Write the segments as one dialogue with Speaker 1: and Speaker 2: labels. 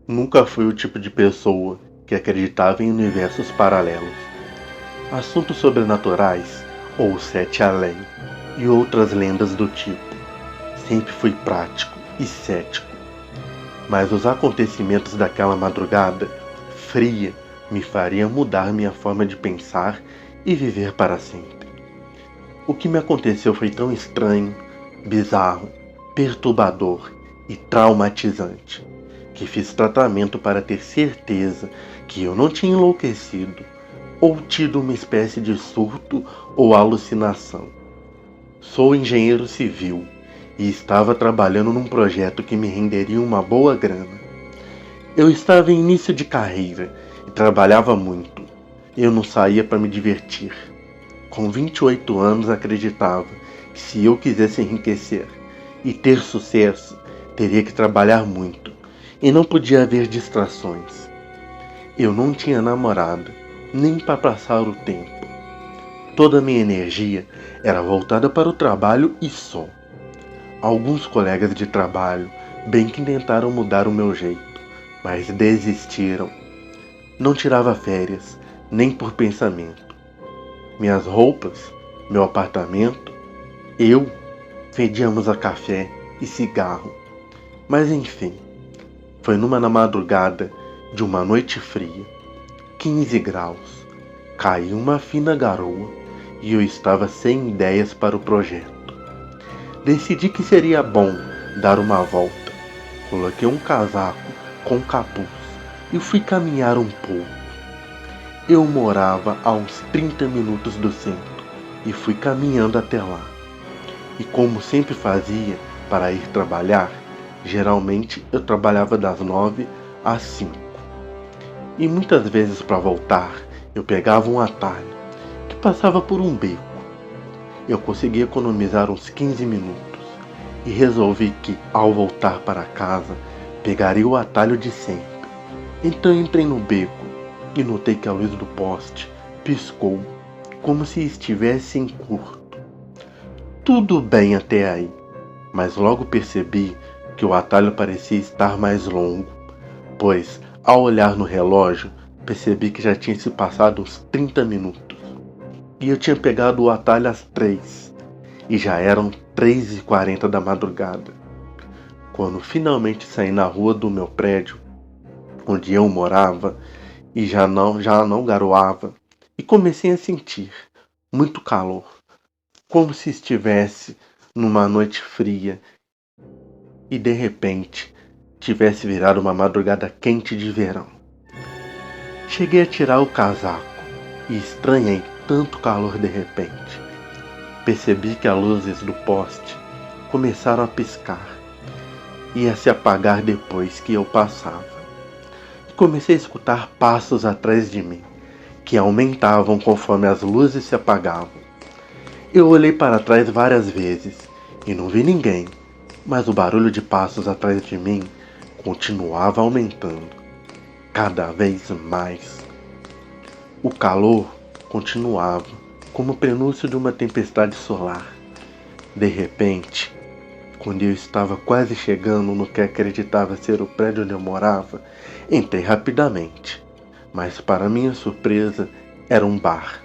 Speaker 1: Nunca fui o tipo de pessoa que acreditava em universos paralelos, assuntos sobrenaturais ou o Sete Além e outras lendas do tipo. Sempre fui prático e cético, mas os acontecimentos daquela madrugada fria me faria mudar minha forma de pensar e viver para sempre. O que me aconteceu foi tão estranho, bizarro, perturbador e traumatizante que fiz tratamento para ter certeza que eu não tinha enlouquecido ou tido uma espécie de surto ou alucinação. Sou engenheiro civil e estava trabalhando num projeto que me renderia uma boa grana. Eu estava em início de carreira e trabalhava muito. Eu não saía para me divertir. Com 28 anos acreditava que se eu quisesse enriquecer e ter sucesso, teria que trabalhar muito e não podia haver distrações. Eu não tinha namorada, nem para passar o tempo. Toda a minha energia era voltada para o trabalho e só. Alguns colegas de trabalho bem que tentaram mudar o meu jeito, mas desistiram. Não tirava férias, nem por pensamento. Minhas roupas, meu apartamento, eu, fedíamos a café e cigarro. Mas enfim, foi numa madrugada de uma noite fria, 15 graus, caiu uma fina garoa e eu estava sem ideias para o projeto. Decidi que seria bom dar uma volta. Coloquei um casaco com capuz e fui caminhar um pouco. Eu morava a uns 30 minutos do centro e fui caminhando até lá. E como sempre fazia para ir trabalhar, geralmente eu trabalhava das 9 às 5. E muitas vezes para voltar eu pegava um atalho que passava por um beco. Eu consegui economizar uns 15 minutos e resolvi que, ao voltar para casa, pegaria o atalho de sempre. Então entrei no beco e notei que a luz do poste piscou, como se estivesse em curto. Tudo bem até aí, mas logo percebi que o atalho parecia estar mais longo, pois, ao olhar no relógio, percebi que já tinha se passado uns 30 minutos. E eu tinha pegado o atalho às 3, e já eram 3h40 da madrugada. Quando finalmente saí na rua do meu prédio, onde eu morava, e já não garoava, e comecei a sentir muito calor, como se estivesse numa noite fria e de repente tivesse virado uma madrugada quente de verão. Cheguei a tirar o casaco e estranhei tanto calor de repente. Percebi que as luzes do poste começaram a piscar e a se apagar depois que eu passava. Comecei a escutar passos atrás de mim, que aumentavam conforme as luzes se apagavam. Eu olhei para trás várias vezes e não vi ninguém, mas o barulho de passos atrás de mim continuava aumentando, cada vez mais. O calor continuava, como o prenúncio de uma tempestade solar. De repente, quando eu estava quase chegando no que acreditava ser o prédio onde eu morava, entrei rapidamente, mas para minha surpresa era um bar,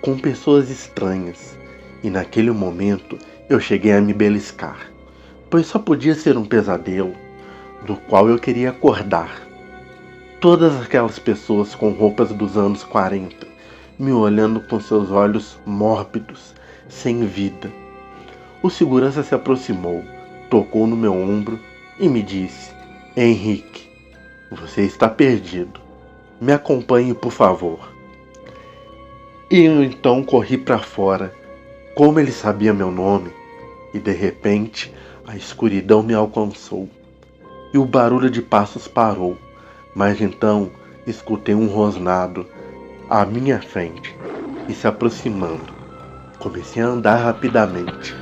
Speaker 1: com pessoas estranhas, e naquele momento eu cheguei a me beliscar, pois só podia ser um pesadelo, do qual eu queria acordar. Todas aquelas pessoas com roupas dos anos 40, me olhando com seus olhos mórbidos, sem vida. O segurança se aproximou, tocou no meu ombro e me disse: Henrique, você está perdido. Me acompanhe, por favor. E eu então corri para fora, como ele sabia meu nome, e de repente a escuridão me alcançou. E o barulho de passos parou, mas então escutei um rosnado à minha frente e se aproximando. Comecei a andar rapidamente.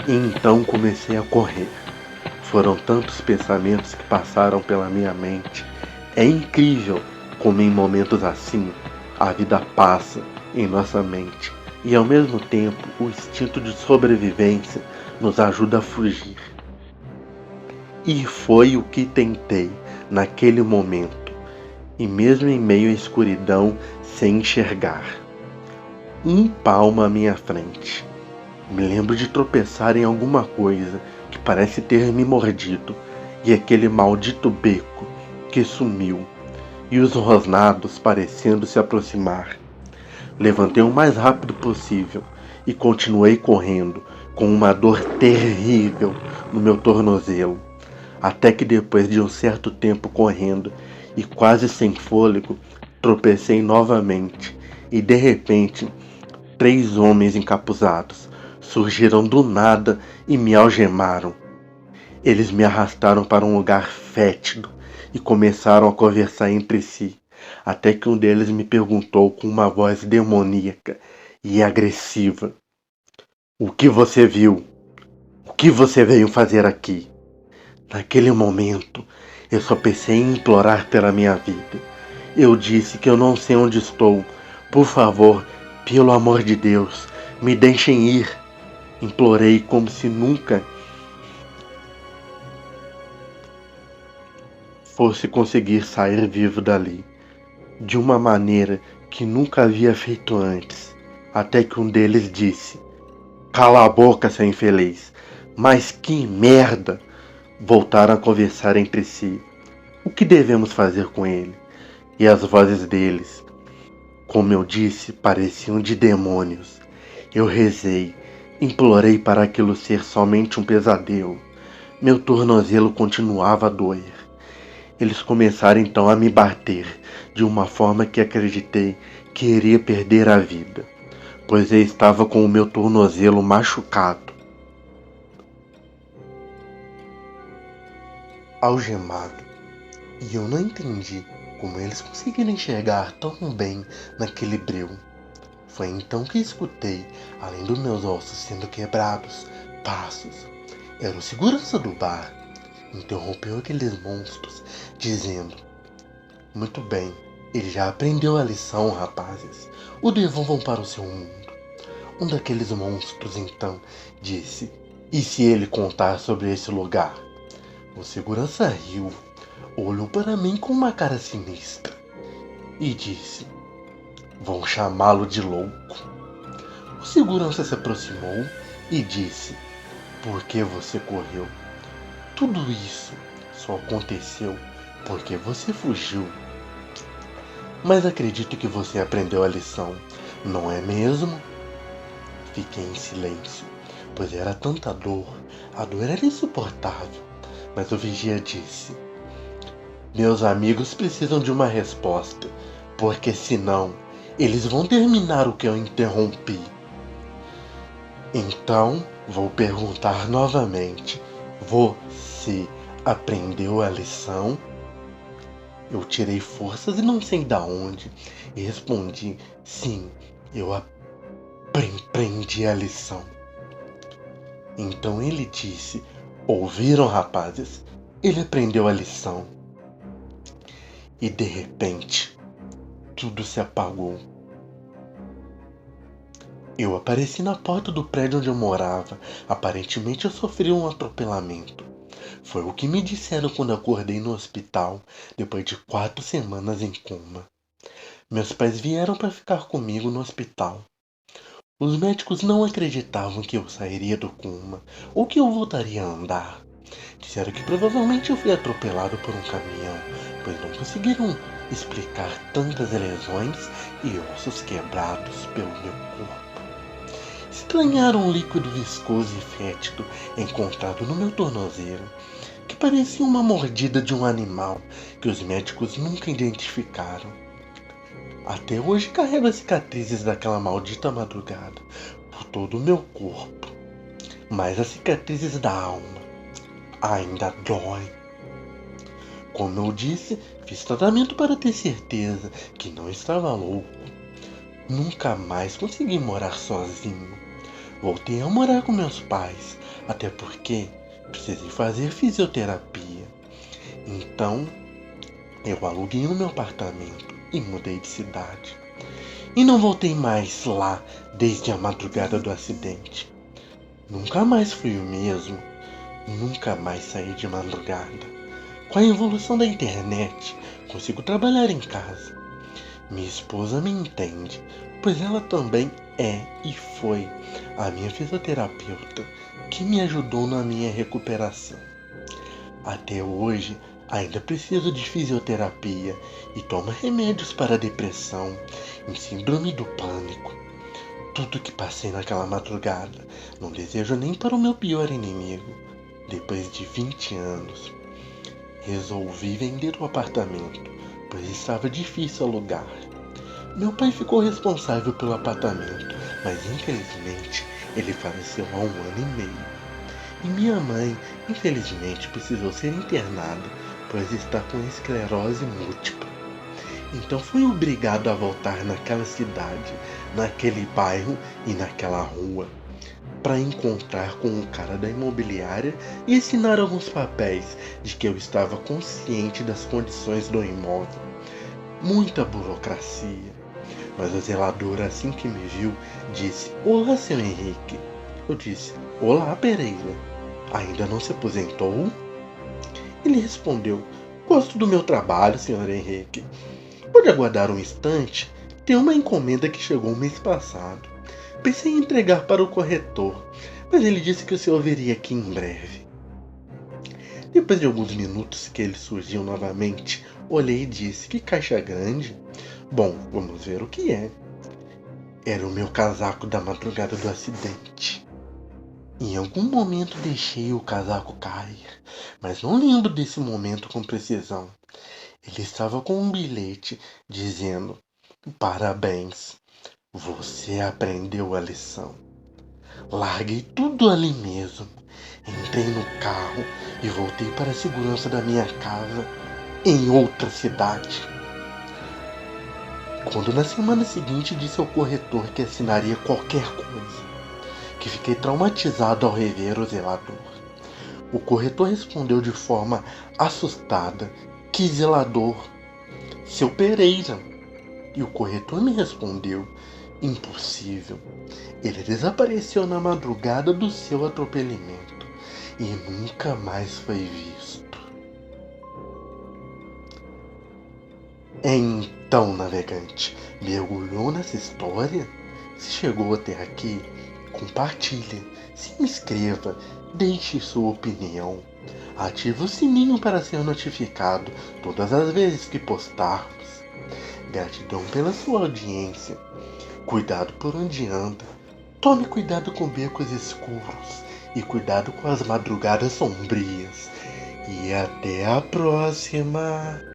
Speaker 1: E então comecei a correr. Foram tantos pensamentos que passaram pela minha mente. É incrível como em momentos assim a vida passa em nossa mente e ao mesmo tempo o instinto de sobrevivência nos ajuda a fugir. E foi o que tentei, naquele momento, e mesmo em meio à escuridão, sem enxergar. Um palmo à minha frente. Me lembro de tropeçar em alguma coisa que parece ter me mordido, e aquele maldito beco que sumiu, e os rosnados parecendo se aproximar. Levantei o mais rápido possível e continuei correndo, com uma dor terrível no meu tornozelo, até que depois de um certo tempo correndo e quase sem fôlego, tropecei novamente e de repente 3 homens encapuzados surgiram do nada e me algemaram. Eles me arrastaram para um lugar fétido e começaram a conversar entre si, até que um deles me perguntou com uma voz demoníaca e agressiva: "O que você viu? O que você veio fazer aqui?" Naquele momento, eu só pensei em implorar pela minha vida. Eu disse que eu não sei onde estou. Por favor, pelo amor de Deus, me deixem ir. Implorei como se nunca fosse conseguir sair vivo dali, de uma maneira que nunca havia feito antes, até que um deles disse: "Cala a boca, seu infeliz." Mas que merda! Voltaram a conversar entre si. O que devemos fazer com ele? E as vozes deles, como eu disse, pareciam de demônios. Eu rezei, implorei para aquilo ser somente um pesadelo. Meu tornozelo continuava a doer. Eles começaram então a me bater, de uma forma que acreditei que iria perder a vida, pois eu estava com o meu tornozelo machucado. Algemado, e eu não entendi como eles conseguiram enxergar tão bem naquele breu. Foi então que escutei, além dos meus ossos sendo quebrados, passos. Era o segurança do bar. Interrompeu aqueles monstros, dizendo: "Muito bem, ele já aprendeu a lição, rapazes. O devolvam para o seu mundo." Um daqueles monstros então disse: "E se ele contar sobre esse lugar?" O segurança riu, olhou para mim com uma cara sinistra e disse: "Vão chamá-lo de louco." O segurança se aproximou e disse: "Por que você correu? Tudo isso só aconteceu porque você fugiu. Mas acredito que você aprendeu a lição, não é mesmo?" Fiquei em silêncio, pois era tanta dor, a dor era insuportável. Mas o vigia disse: "Meus amigos precisam de uma resposta, porque senão eles vão terminar o que eu interrompi. Então vou perguntar novamente: você aprendeu a lição?" Eu tirei forças e não sei de onde e respondi: "Sim, eu aprendi a lição." Então ele disse: "Ouviram, rapazes? Ele aprendeu a lição." E de repente, tudo se apagou. Eu apareci na porta do prédio onde eu morava. Aparentemente eu sofri um atropelamento. Foi o que me disseram quando acordei no hospital, depois de 4 semanas em coma. Meus pais vieram para ficar comigo no hospital. Os médicos não acreditavam que eu sairia do coma ou que eu voltaria a andar. Disseram que provavelmente eu fui atropelado por um caminhão, pois não conseguiram explicar tantas lesões e ossos quebrados pelo meu corpo. Estranharam um líquido viscoso e fétido encontrado no meu tornozelo, que parecia uma mordida de um animal que os médicos nunca identificaram. Até hoje carrego as cicatrizes daquela maldita madrugada por todo o meu corpo, mas as cicatrizes da alma ainda dói. Como eu disse, fiz tratamento para ter certeza que não estava louco. Nunca mais consegui morar sozinho. Voltei a morar com meus pais, até porque precisei fazer fisioterapia. Então, eu aluguei o meu apartamento e mudei de cidade. E não voltei mais lá desde a madrugada do acidente. Nunca mais fui o mesmo. Nunca mais saí de madrugada. Com a evolução da internet, consigo trabalhar em casa. Minha esposa me entende, pois ela também é e foi a minha fisioterapeuta que me ajudou na minha recuperação. Até hoje, ainda preciso de fisioterapia e tomo remédios para depressão e síndrome do pânico. Tudo que passei naquela madrugada, não desejo nem para o meu pior inimigo. Depois de 20 anos, resolvi vender o apartamento, pois estava difícil alugar. Meu pai ficou responsável pelo apartamento, mas infelizmente ele faleceu há 1 ano e meio. E minha mãe, infelizmente, precisou ser internada, pois está com esclerose múltipla. Então fui obrigado a voltar naquela cidade, naquele bairro e naquela rua, para encontrar com o cara da imobiliária e assinar alguns papéis de que eu estava consciente das condições do imóvel. Muita burocracia. Mas a zeladora, assim que me viu, disse: "Olá, seu Henrique." Eu disse: "Olá, Pereira. Ainda não se aposentou?" Ele respondeu: "Gosto do meu trabalho, senhor Henrique. Pode aguardar um instante? Tem uma encomenda que chegou mês passado. Pensei em entregar para o corretor, mas ele disse que o senhor viria aqui em breve." Depois de alguns minutos que ele surgiu novamente, olhei e disse: "Que caixa grande. Bom, vamos ver o que é." Era o meu casaco da madrugada do acidente. Em algum momento deixei o casaco cair, mas não lembro desse momento com precisão. Ele estava com um bilhete dizendo: "Parabéns, você aprendeu a lição." Larguei tudo ali mesmo, entrei no carro e voltei para a segurança da minha casa em outra cidade. Quando na semana seguinte disse ao corretor que assinaria qualquer coisa, que fiquei traumatizado ao rever o zelador. O corretor respondeu de forma assustada: "Que zelador? Seu Pereira." E o corretor me respondeu: "Impossível. Ele desapareceu na madrugada do seu atropelamento e nunca mais foi visto." Então, navegante, mergulhou nessa história? Se chegou até aqui, compartilhe, se inscreva, deixe sua opinião. Ative o sininho para ser notificado todas as vezes que postarmos. Gratidão pela sua audiência. Cuidado por onde anda. Tome cuidado com becos escuros e cuidado com as madrugadas sombrias. E até a próxima!